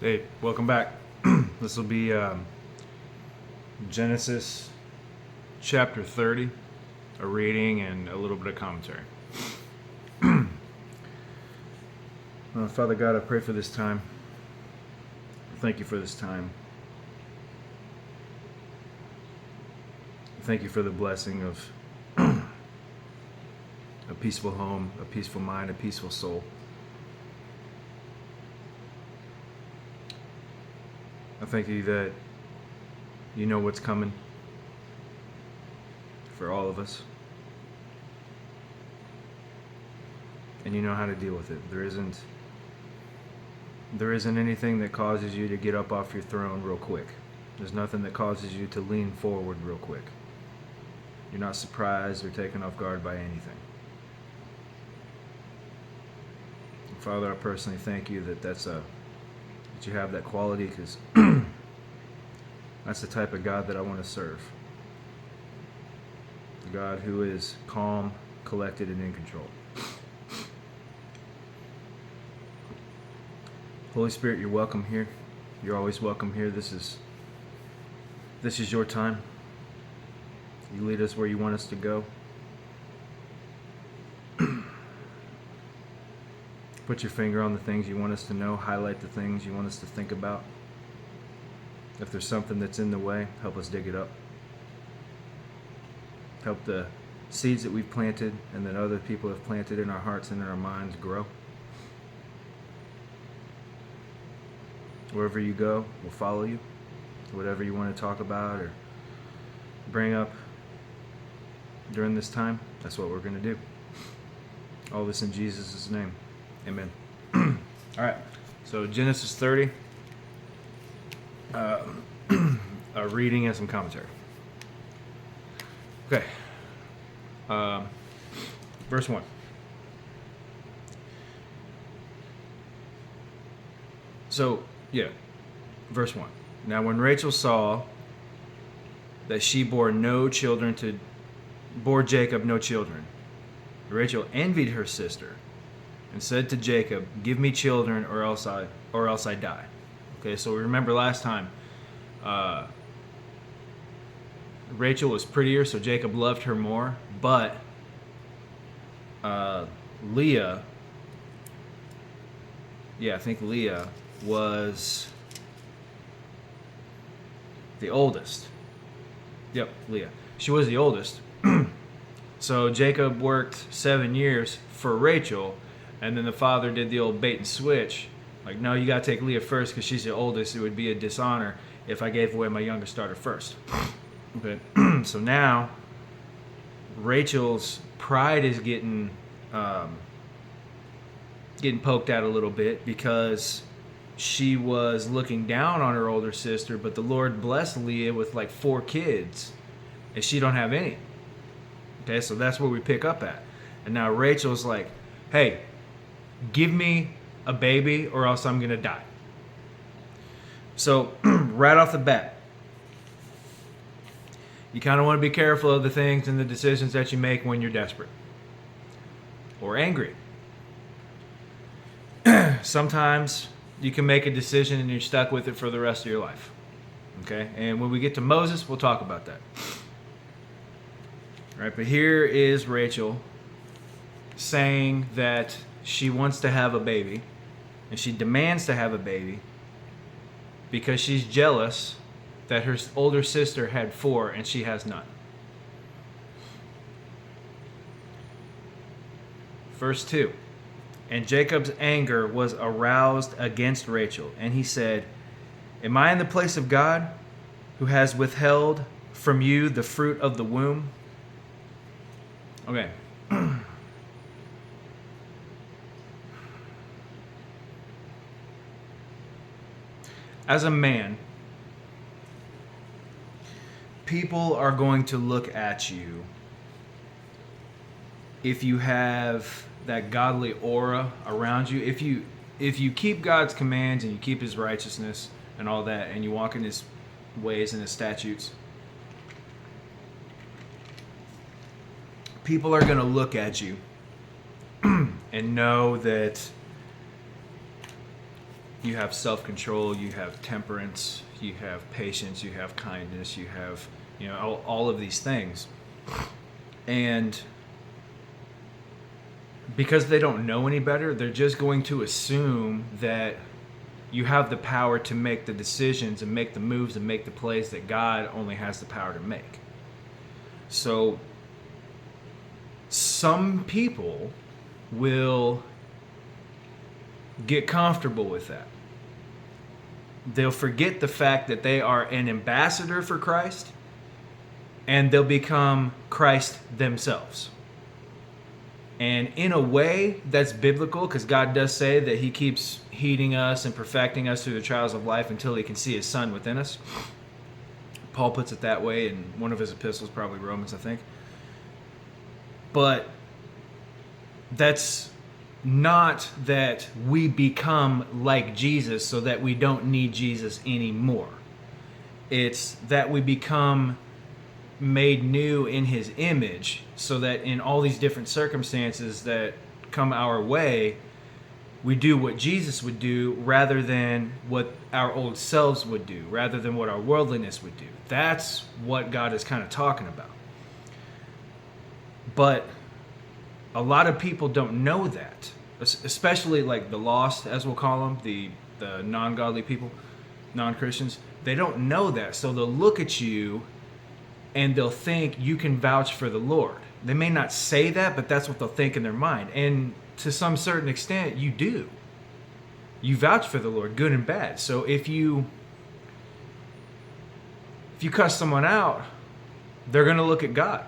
Hey, welcome back. This will be Genesis chapter 30, a reading and a little bit of commentary. Father God, I pray for this time. Thank you for this time. Thank you for the blessing of a peaceful home, a peaceful mind, a peaceful soul. I thank you that you know what's coming for all of us. And you know how to deal with it. There isn't anything that causes you to get up off your throne real quick. There's nothing that causes you to lean forward real quick. You're not surprised or taken off guard by anything. Father, I personally thank you that you have that quality, because that's the type of God that I want to serve. A God who is calm, collected, and in control. Holy Spirit, you're welcome here. You're always welcome here. This is your time. You lead us where you want us to go. Put your finger on the things you want us to know. Highlight the things you want us to think about. If there's something that's in the way, help us dig it up. Help the seeds that we've planted and that other people have planted in our hearts and in our minds grow. Wherever you go, we'll follow you. Whatever you want to talk about or bring up during this time, that's what we're going to do. All this in Jesus' name. Amen. All right. So Genesis 30, a reading and some commentary. Okay. Verse 1. So, yeah, verse 1. Now when Rachel saw that she bore Jacob no children, Rachel envied her sister and said to Jacob, "Give me children, or else I die." Okay, so remember last time, Rachel was prettier, so Jacob loved her more. But Leah, I think Leah was the oldest. Yep, Leah. She was the oldest. So Jacob worked 7 years for Rachel, and then the father did the old bait and switch. Like, no, you got to take Leah first because she's the oldest. It would be a dishonor if I gave away my youngest daughter first. Okay. So now Rachel's pride is getting poked at a little bit, because she was looking down on her older sister, but the Lord blessed Leah with like 4 kids, and she don't have any. Okay, so that's where we pick up at. And now Rachel's like, hey, give me a baby or else I'm going to die. So right off the bat, you kind of want to be careful of the things and the decisions that you make when you're desperate or angry. Sometimes you can make a decision and you're stuck with it for the rest of your life. Okay? And when we get to Moses, we'll talk about that. All right, but here is Rachel saying that she wants to have a baby, and she demands to have a baby because she's jealous that her older sister had 4 and she has none. Verse 2. And Jacob's anger was aroused against Rachel, and he said, "Am I in the place of God, who has withheld from you the fruit of the womb?" Okay. As a man, people are going to look at you if you have that godly aura around you. If you keep God's commands and you keep his righteousness and all that, and you walk in his ways and his statutes, people are going to look at you and know that You have self-control, you have temperance, you have patience, you have kindness, you have, all of these things. And because they don't know any better, they're just going to assume that you have the power to make the decisions and make the moves and make the plays that God only has the power to make. So some people will get comfortable with that. They'll forget the fact that they are an ambassador for Christ, and they'll become Christ themselves. And in a way, that's biblical, because God does say that he keeps heating us and perfecting us through the trials of life until he can see his son within us. Paul puts it that way in one of his epistles, probably Romans, I think. But that's not that we become like Jesus so that we don't need Jesus anymore. It's that we become made new in his image, so that in all these different circumstances that come our way, we do what Jesus would do rather than what our old selves would do, rather than what our worldliness would do. That's what God is kind of talking about. But a lot of people don't know that, especially like the lost, as we'll call them, the non-godly people, non-Christians. They don't know that, so they'll look at you and they'll think you can vouch for the Lord. They may not say that, but that's what they'll think in their mind. And to some certain extent, you do. You vouch for the Lord, good and bad. So if you cuss someone out, they're going to look at God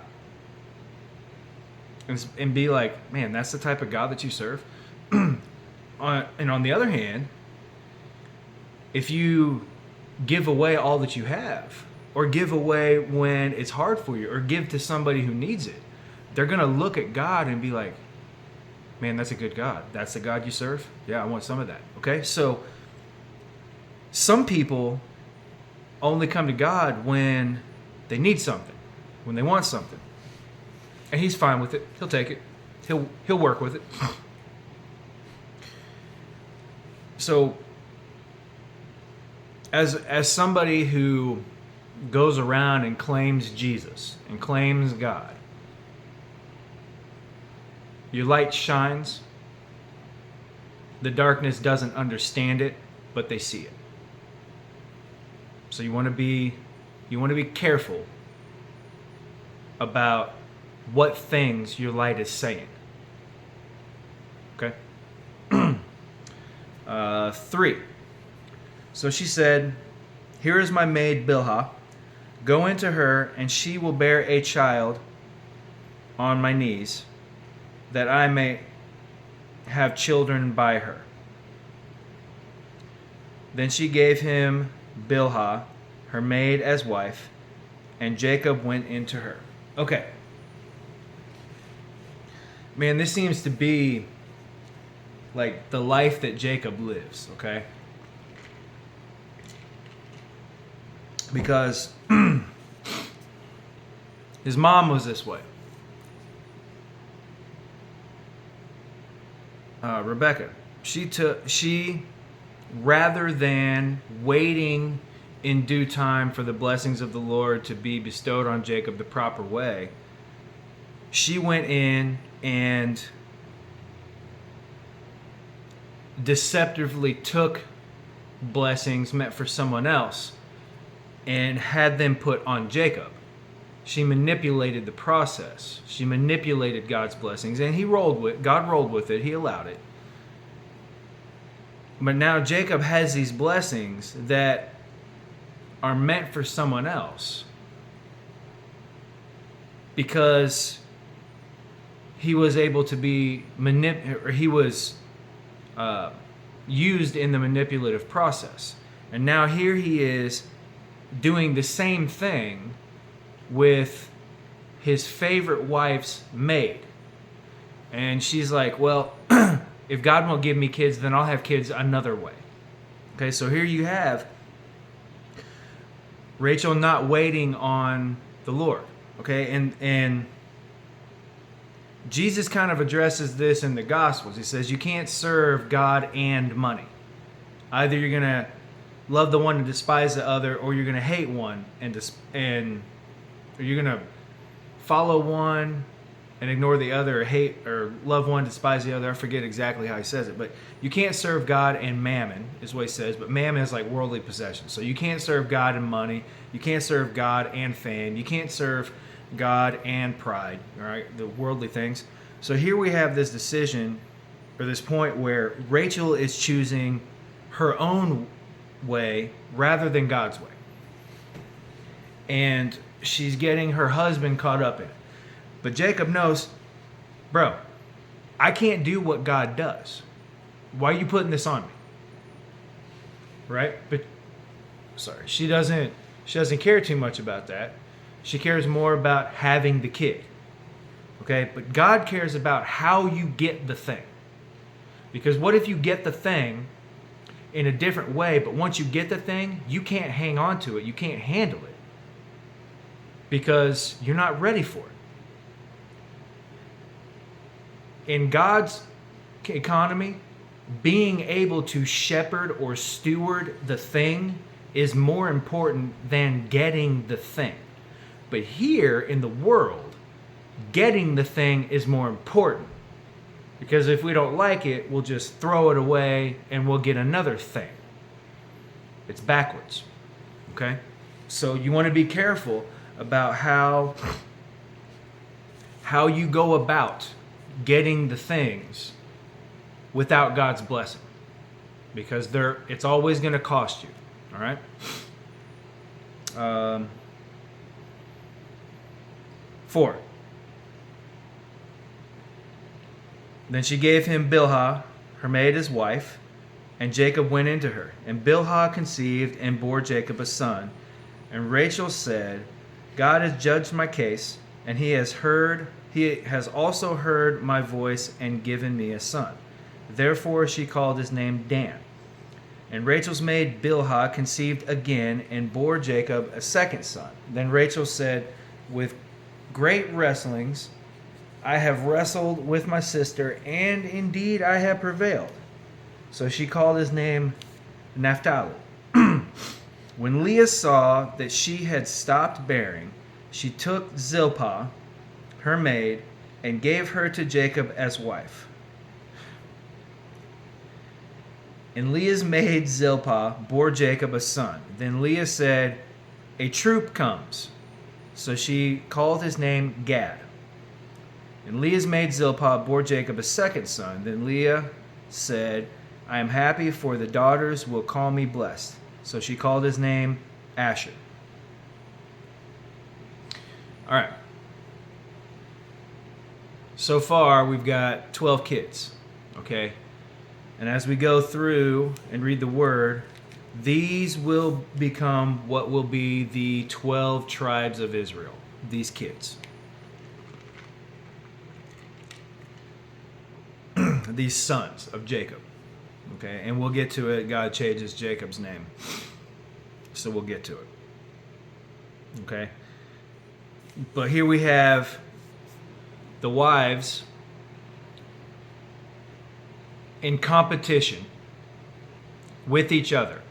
and be like, man, that's the type of God that you serve. And on the other hand, if you give away all that you have, or give away when it's hard for you, or give to somebody who needs it, they're going to look at God and be like, man, that's a good God. That's the God you serve? Yeah, I want some of that. Okay? So some people only come to God when they need something, when they want something. And he's fine with it. He'll take it. He'll work with it. So as somebody who goes around and claims Jesus and claims God, your light shines. The darkness doesn't understand it, but they see it. So you want to be careful about what things your light is saying. Okay? 3. So she said, "Here is my maid Bilhah. Go into her, and she will bear a child on my knees, that I may have children by her." Then she gave him Bilhah, her maid, as wife, and Jacob went into her. Okay. Man, this seems to be like the life that Jacob lives, okay? Because his mom was this way. Rebecca, she rather than waiting in due time for the blessings of the Lord to be bestowed on Jacob the proper way, she went in and deceptively took blessings meant for someone else and had them put on Jacob. She manipulated the process. She manipulated God's blessings, and God rolled with it. He allowed it. But now Jacob has these blessings that are meant for someone else because he was able to be used in the manipulative process. And now here he is doing the same thing with his favorite wife's maid. And she's like, well, if God won't give me kids, then I'll have kids another way. Okay, so here you have Rachel not waiting on the Lord. Okay, and Jesus kind of addresses this in the Gospels. He says you can't serve God and money. Either you're going to love the one and despise the other, or you're going to hate one or you're going to follow one and ignore the other, or hate or love one, despise the other. I forget exactly how he says it, but you can't serve God and mammon is what he says. But mammon is like worldly possessions. So you can't serve God and money. You can't serve God and fame. You can't serve God and pride. All right, the worldly things. So here we have this decision, or this point where Rachel is choosing her own way rather than God's way, and she's getting her husband caught up in it. But Jacob knows, bro, I can't do what God does. Why are you putting this on me? Right? But she doesn't care too much about that. She cares more about having the kid. Okay? But God cares about how you get the thing. Because what if you get the thing in a different way, but once you get the thing, you can't hang on to it. You can't handle it. Because you're not ready for it. In God's economy, being able to shepherd or steward the thing is more important than getting the thing. But here in the world, getting the thing is more important. Because if we don't like it, we'll just throw it away and we'll get another thing. It's backwards. Okay? So you want to be careful about how you go about getting the things without God's blessing, because it's always going to cost you. All right. 4. Then she gave him Bilhah, her maid, as wife, and Jacob went into her. And Bilhah conceived and bore Jacob a son. And Rachel said, God has judged my case, and he has also heard my voice and given me a son. Therefore she called his name Dan. And Rachel's maid Bilhah conceived again and bore Jacob a second son. Then Rachel said, with great wrestlings I have wrestled with my sister, and indeed I have prevailed. So she called his name Naphtali. When Leah saw that she had stopped bearing, she took Zilpah, her maid, and gave her to Jacob as wife. And Leah's maid Zilpah bore Jacob a son. Then Leah said, a troop comes. So she called his name Gad. And Leah's maid Zilpah bore Jacob a second son. Then Leah said, I am happy, for the daughters will call me blessed. So she called his name Asher. All right. So far, we've got 12 kids, okay? And as we go through and read the word, these will become what will be the 12 tribes of Israel, these kids. These sons of Jacob, okay? And we'll get to it. God changes Jacob's name. So we'll get to it, okay? But here we have the wives in competition with each other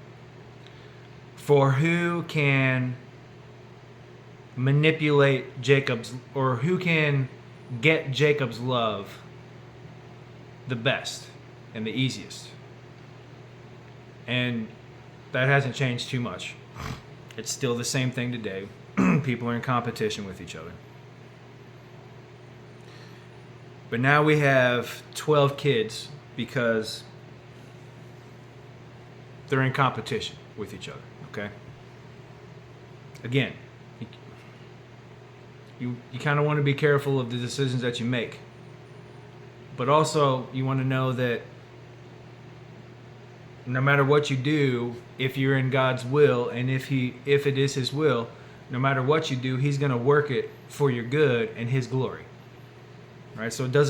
for who can manipulate Jacob's, or who can get Jacob's love the best and the easiest. And that hasn't changed too much. It's still the same thing today. People are in competition with each other. But now we have 12 kids because they're in competition with each other, okay? Again, you kind of want to be careful of the decisions that you make. But also, you want to know that no matter what you do, if you're in God's will, and if it is his will, no matter what you do, he's going to work it for your good and his glory. Right? So you're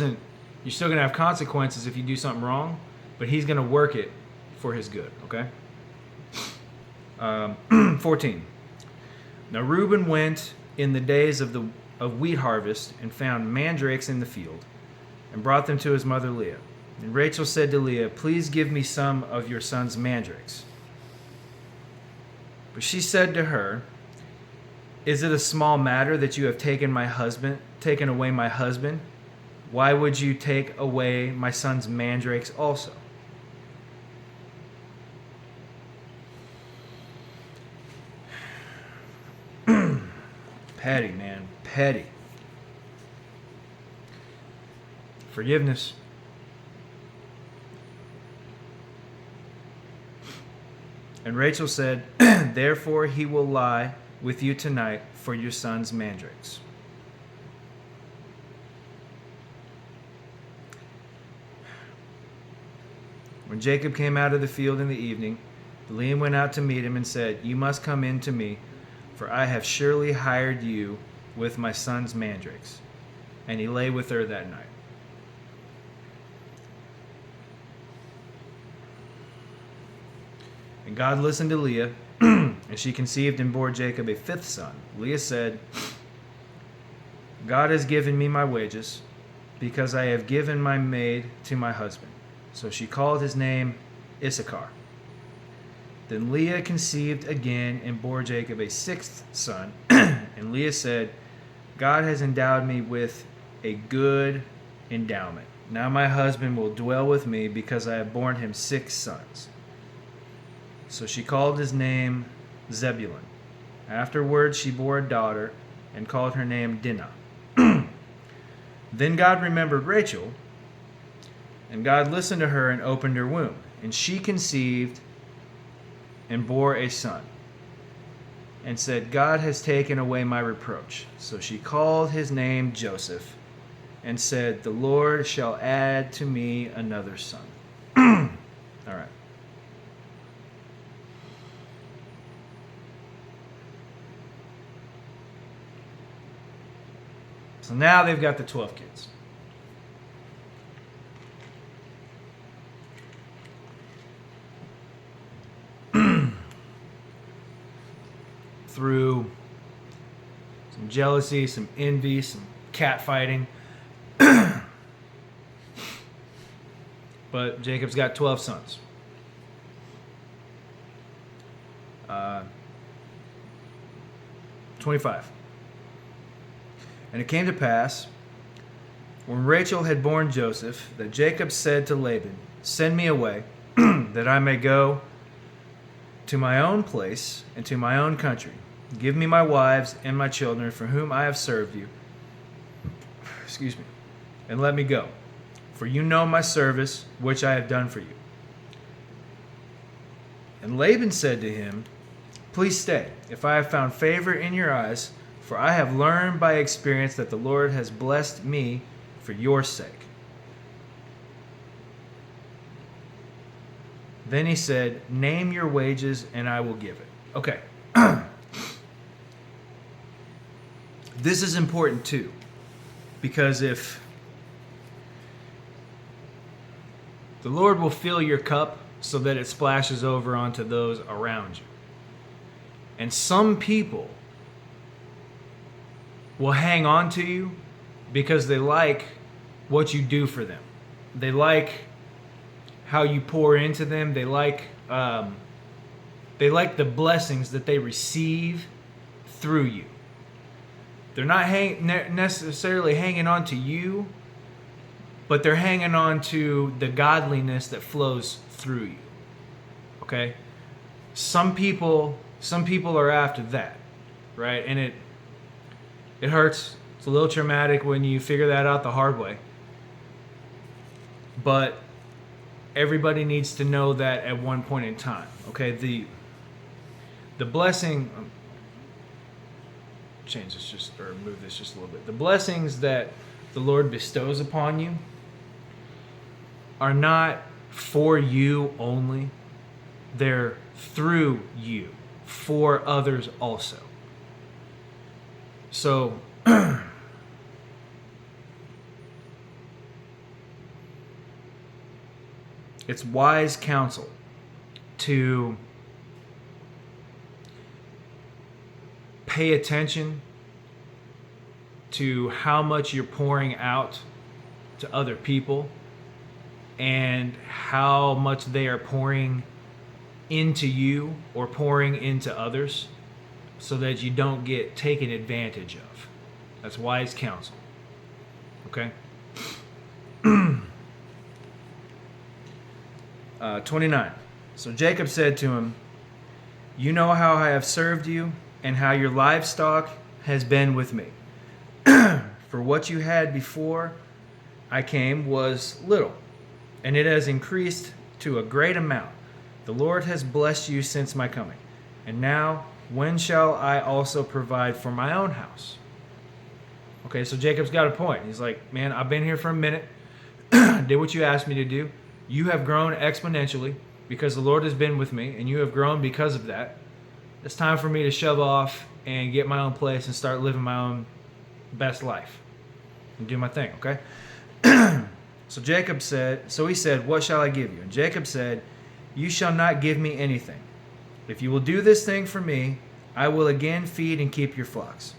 still going to have consequences if you do something wrong, but he's going to work it for his good, okay? 14. Now Reuben went in the days of wheat harvest and found mandrakes in the field and brought them to his mother Leah. And Rachel said to Leah, "Please give me some of your son's mandrakes." But she said to her, "Is it a small matter that you have taken away my husband? Why would you take away my son's mandrakes also?" Petty, man. Petty. Forgiveness. And Rachel said, "Therefore he will lie with you tonight for your son's mandrakes." When Jacob came out of the field in the evening, Leah went out to meet him and said, "You must come in to me, for I have surely hired you with my son's mandrakes." And he lay with her that night. And God listened to Leah, and she conceived and bore Jacob a fifth son. Leah said, "God has given me my wages, because I have given my maid to my husband." So she called his name Issachar. Then Leah conceived again and bore Jacob a sixth son. And Leah said, "God has endowed me with a good endowment. Now my husband will dwell with me, because I have borne him 6 sons." So she called his name Zebulun. Afterward she bore a daughter and called her name Dinah. Then God remembered Rachel, and God listened to her and opened her womb. And she conceived and bore a son, and said, "God has taken away my reproach." So she called his name Joseph, and said, "The Lord shall add to me another son." All right. So now they've got the 12 kids. Through some jealousy, some envy, some catfighting. But Jacob's got 12 sons. 25. And it came to pass, when Rachel had borne Joseph, that Jacob said to Laban, "Send me away, that I may go to my own place and to my own country. Give me my wives and my children, for whom I have served you. Excuse me. And let me go. For you know my service, which I have done for you." And Laban said to him, "Please stay, if I have found favor in your eyes, for I have learned by experience that the Lord has blessed me for your sake." Then he said, "Name your wages and I will give it." Okay. This is important too, because if the Lord will fill your cup so that it splashes over onto those around you. And some people will hang on to you because they like what you do for them. They like how you pour into them. They like the blessings that they receive through you. They're not necessarily hanging on to you, but they're hanging on to the godliness that flows through you. Okay? Some people are after that, right? And it hurts. It's a little traumatic when you figure that out the hard way. But everybody needs to know that at one point in time. Okay? The blessing, change this just, or move this just a little bit. The blessings that the Lord bestows upon you are not for you only. They're through you, for others also. So, it's wise counsel to pay attention to how much you're pouring out to other people, and how much they are pouring into you or pouring into others so that you don't get taken advantage of. That's wise counsel. Okay? 29. So Jacob said to him, "You know how I have served you and how your livestock has been with me. For what you had before I came was little, and it has increased to a great amount. The Lord has blessed you since my coming. And now, when shall I also provide for my own house?" Okay, so Jacob's got a point. He's like, man, I've been here for a minute, did what you asked me to do. You have grown exponentially because the Lord has been with me, and you have grown because of that. It's time for me to shove off and get my own place and start living my own best life and do my thing, okay? So he said, "What shall I give you?" And Jacob said, "You shall not give me anything. If you will do this thing for me, I will again feed and keep your flocks.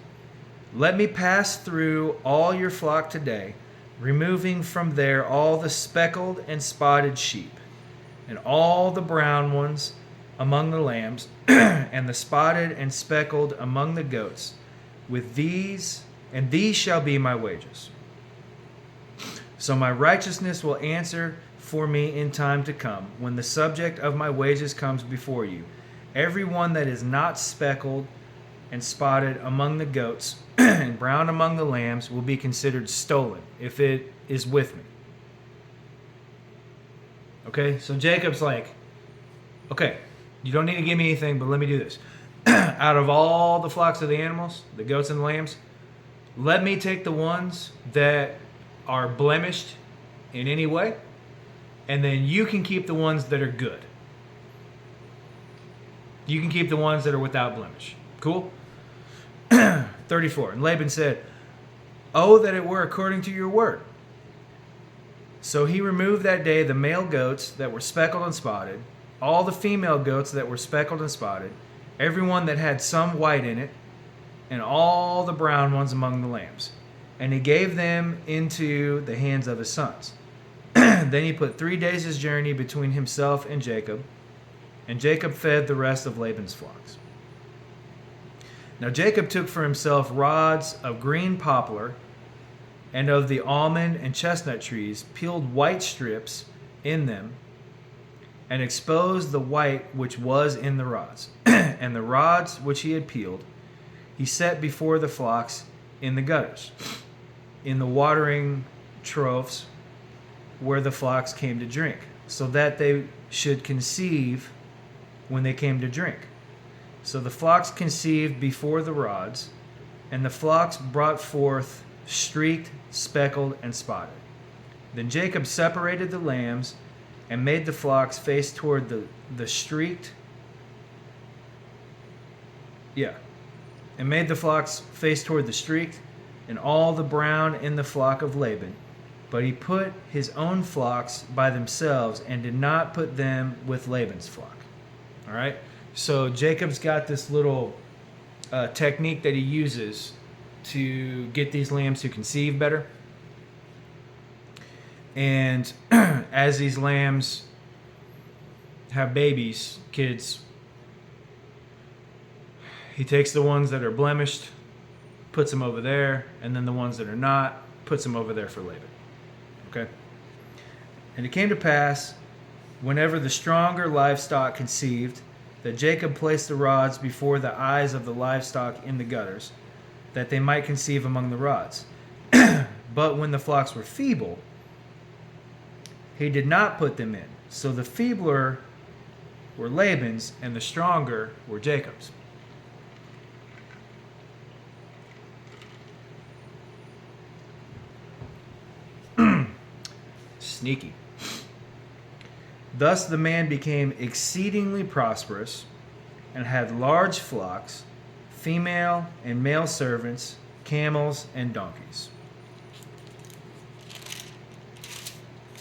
Let me pass through all your flock today, removing from there all the speckled and spotted sheep, and all the brown ones among the lambs, and the spotted and speckled among the goats. With these shall be my wages. So my righteousness will answer for me in time to come, when the subject of my wages comes before you. Every one that is not speckled and spotted among the goats and brown among the lambs will be considered stolen if it is with me." Okay, so Jacob's like, okay, you don't need to give me anything, but let me do this. Out of all the flocks of the animals, the goats and the lambs, let me take the ones that are blemished in any way, and then you can keep the ones that are good. You can keep the ones that are without blemish. Cool? 34. And Laban said, "Oh, that it were according to your word." So he removed that day the male goats that were speckled and spotted, all the female goats that were speckled and spotted, every one that had some white in it, and all the brown ones among the lambs. And he gave them into the hands of his sons. Then he put 3 days' journey between himself and Jacob fed the rest of Laban's flocks. Now Jacob took for himself rods of green poplar, and of the almond and chestnut trees, peeled white strips in them, and exposed the white which was in the rods. And the rods which he had peeled, he set before the flocks in the gutters, in the watering troughs where the flocks came to drink, so that they should conceive when they came to drink. So the flocks conceived before the rods, and the flocks brought forth streaked, speckled, and spotted. Then Jacob separated the lambs and made the flocks face toward the streaked. And made the flocks face toward the streaked, and all the brown in the flock of Laban. But he put his own flocks by themselves and did not put them with Laban's flock. All right? So Jacob's got this little technique that he uses to get these lambs to conceive better. And as these lambs have babies, kids, he takes the ones that are blemished, puts them over there, and then the ones that are not, puts them over there for Laban. Okay? And it came to pass, whenever the stronger livestock conceived, that Jacob placed the rods before the eyes of the livestock in the gutters, that they might conceive among the rods. But when the flocks were feeble, he did not put them in. So the feebler were Laban's, and the stronger were Jacob's. Sneaky. Thus the man became exceedingly prosperous and had large flocks, female and male servants, camels, and donkeys.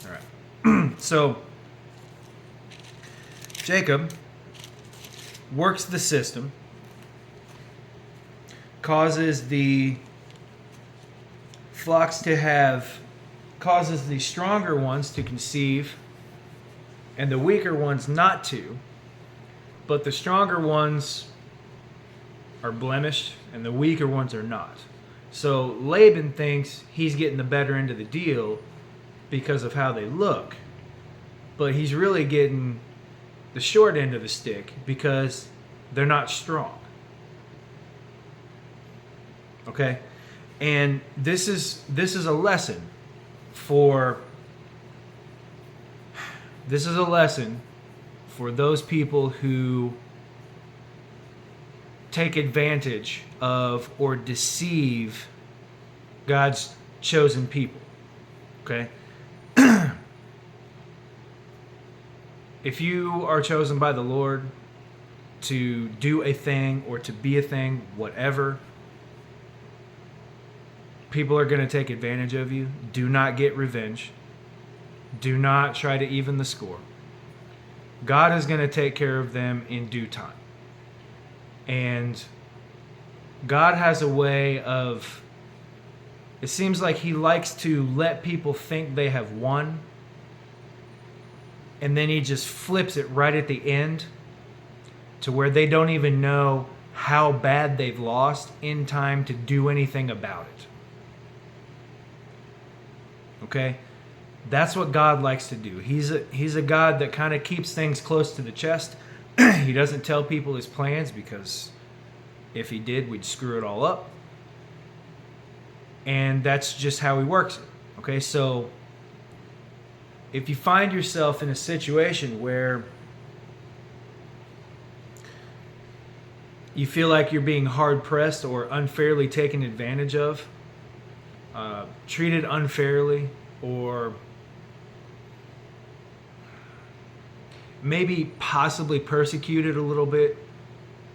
All right. So Jacob works the system, causes the flocks to have causes the stronger ones to conceive and the weaker ones not to, but the stronger ones are blemished and the weaker ones are not. So Laban thinks he's getting the better end of the deal because of how they look, but he's really getting the short end of the stick because they're not strong. Okay? And this is a lesson for those people who take advantage of or deceive God's chosen people. Okay? If you are chosen by the Lord to do a thing or to be a thing, whatever, people are going to take advantage of you. Do not get revenge. Do not try to even the score. God is going to take care of them in due time. And God has a way of, it seems like he likes to let people think they have won, and then he just flips it right at the end to where they don't even know how bad they've lost in time to do anything about it. Okay? That's what God likes to do. He's a God that kind of keeps things close to the chest. He doesn't tell people his plans because if he did, we'd screw it all up. And that's just how he works it. Okay? So if you find yourself in a situation where you feel like you're being hard pressed or unfairly taken advantage of, treated unfairly, or maybe possibly persecuted a little bit,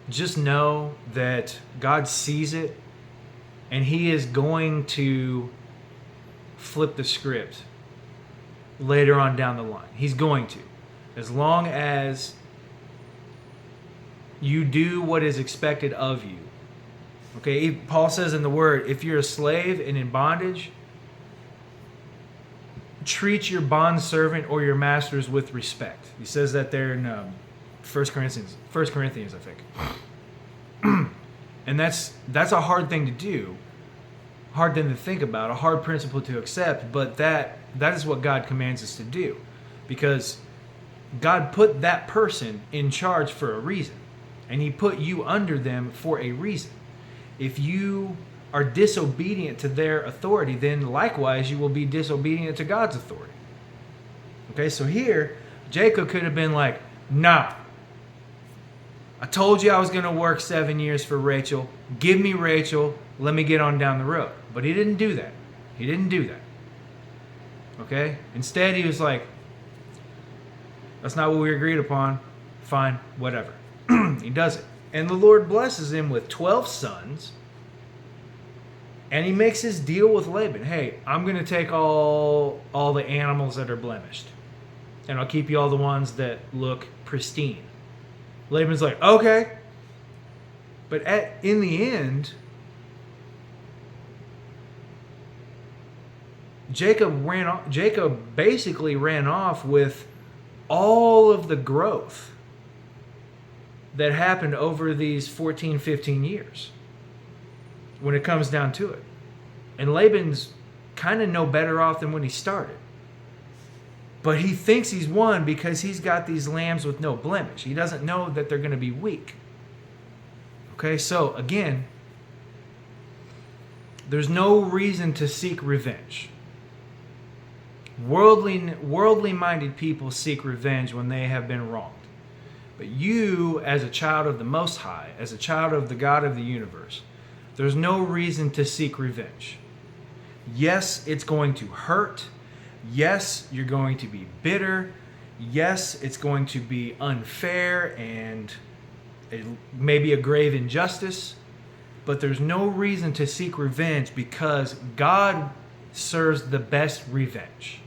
just know that God sees it and he is going to flip the script later on down the line. He's going to. As long as you do what is expected of you. Okay, Paul says in the Word, if you're a slave and in bondage, treat your bondservant or your masters with respect. He says that there in 1 Corinthians, I think. And that's a hard thing to do, hard thing to think about, a hard principle to accept, but that is what God commands us to do, because God put that person in charge for a reason, and he put you under them for a reason. If you are disobedient to their authority, then likewise you will be disobedient to God's authority. Okay, so here, Jacob could have been like, nah, I told you I was going to work 7 years for Rachel. Give me Rachel. Let me get on down the road. But he didn't do that. He didn't do that. Okay? Instead, he was like, that's not what we agreed upon. Fine, whatever. He does it. And the Lord blesses him with 12 sons. And he makes his deal with Laban. Hey, I'm going to take all the animals that are blemished. And I'll keep you all the ones that look pristine. Laban's like, okay. But in the end, Jacob basically ran off with all of the growth that happened over these 14, 15 years when it comes down to it. And Laban's kind of no better off than when he started. But he thinks he's won because he's got these lambs with no blemish. He doesn't know that they're going to be weak. Okay, so again, there's no reason to seek revenge. Worldly-minded people seek revenge when they have been wronged. But you, as a child of the Most High, as a child of the God of the universe, there's no reason to seek revenge. Yes, it's going to hurt. Yes, you're going to be bitter. Yes, it's going to be unfair and it may be a grave injustice. But there's no reason to seek revenge because God serves the best revenge.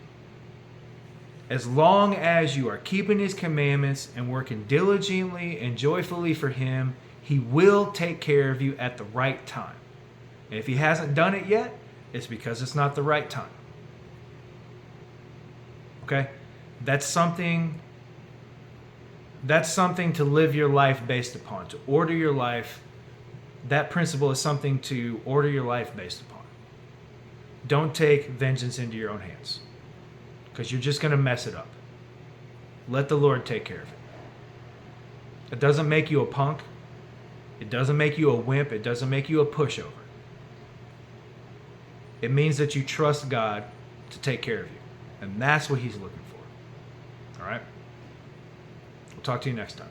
As long as you are keeping his commandments and working diligently and joyfully for him, he will take care of you at the right time. And if he hasn't done it yet, it's because it's not the right time. Okay? That's something to live your life based upon, to order your life. That principle is something to order your life based upon. Don't take vengeance into your own hands, because you're just going to mess it up. Let the Lord take care of it. It doesn't make you a punk. It doesn't make you a wimp. It doesn't make you a pushover. It means that you trust God to take care of you. And that's what he's looking for. All right? We'll talk to you next time.